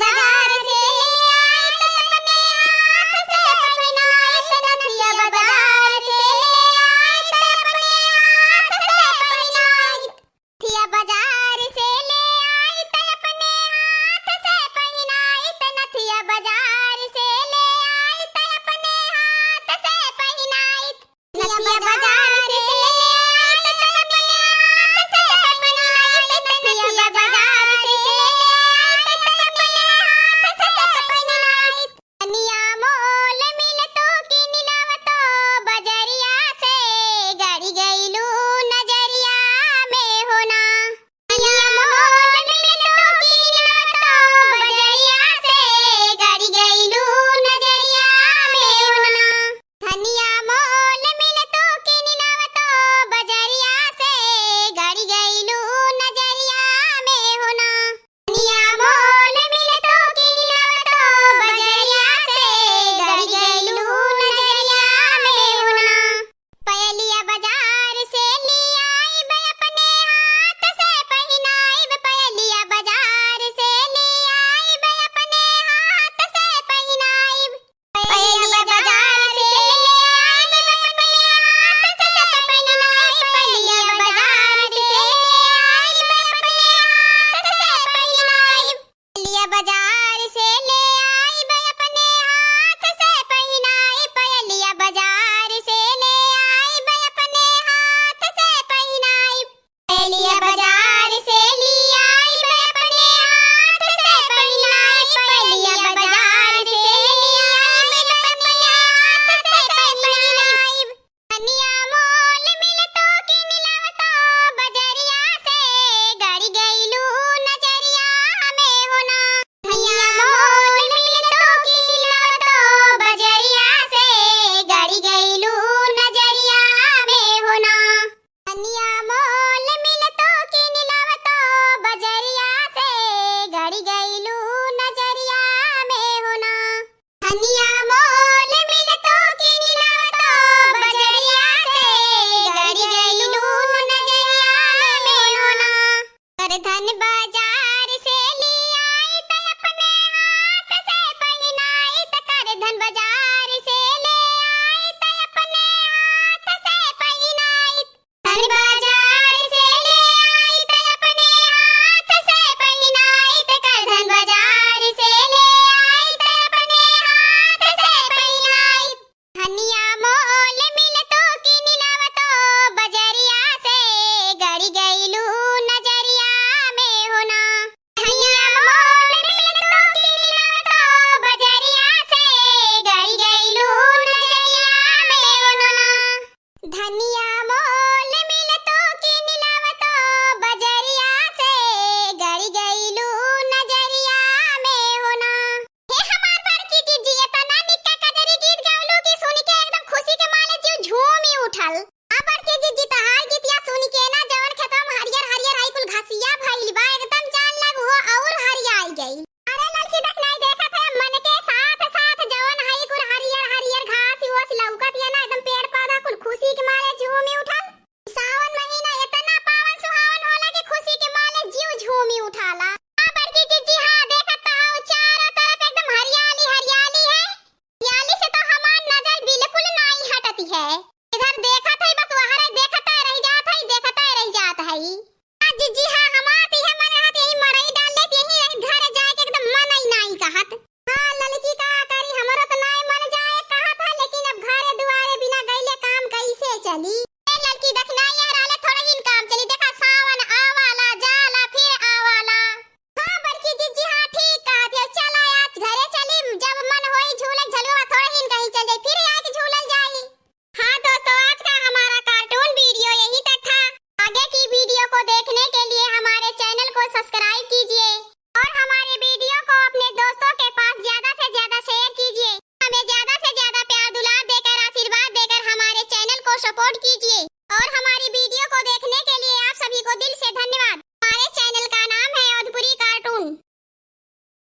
बाजार से ले आई त अपने हाथ से पहनाई त नथिया बाजार से ले आई त अपने हाथ से पहनाई नथिया बाजार से ले आई त अपने हाथ से पहनाई त नथिया बाजार से ले आई त अपने हाथ से पहनाई नथिया बाजार से ले आई त अपने हाथ से पहनाई त नथिया बाजार से ले आई त अपने हाथ से पहनाई कनिया मोल मिलतो की नीलावतो बजरिया से गाड़ी गईलू नजरिया में होना कनिया मोल मिलतो की नीलावतो बजरिया से गाड़ी गईलू नजरिया में होना धनिया मोल मिलतो की नीलावतो बजरिया से गाड़ी गईलू नजरिया में होना धनिया मोल मिलतो की नीलावतो बजरिया से गाड़ी गईलू नजरिया में होना पयलिया बाजार से ले आई बे अपने हाथ से पहनाई पयलिया बाजार से ले आई बे अपने हाथ से पहनाई पयलिया बाजार से ले आई बे अपने हाथ से पहनाई पयलिया बाजार से ले आई बे अपने हाथ से पहनाई पयलिया बाजार से ले आई बे अपने हाथ से पहनाई पयलिया बाजार से ले आई बे अपने हाथ से पहनाई पयलिया बाजार से ले आई बे अपने हाथ से पहनाई पयलिया बाजार से ले आई बे अपने हाथ से पहनाई धनिया मोल मिलतो की नीलावतो बजरिया से गाड़ी गईलू नजरिया में होना धनिया मोल मिलतो की नीलावतो बजरिया से गाड़ी गईलू नजरिया में होना धनिया मोल मिलतो की नीलावतो बजरिया से गाड़ी गईलू नजरिया में होना धनिया मोल मिलतो की नीलावतो बजरिया से गाड़ी गईलू नजरिया में होना करधन बाजार से ले आई त अपने हाथ से पहनाई त करधन बाजार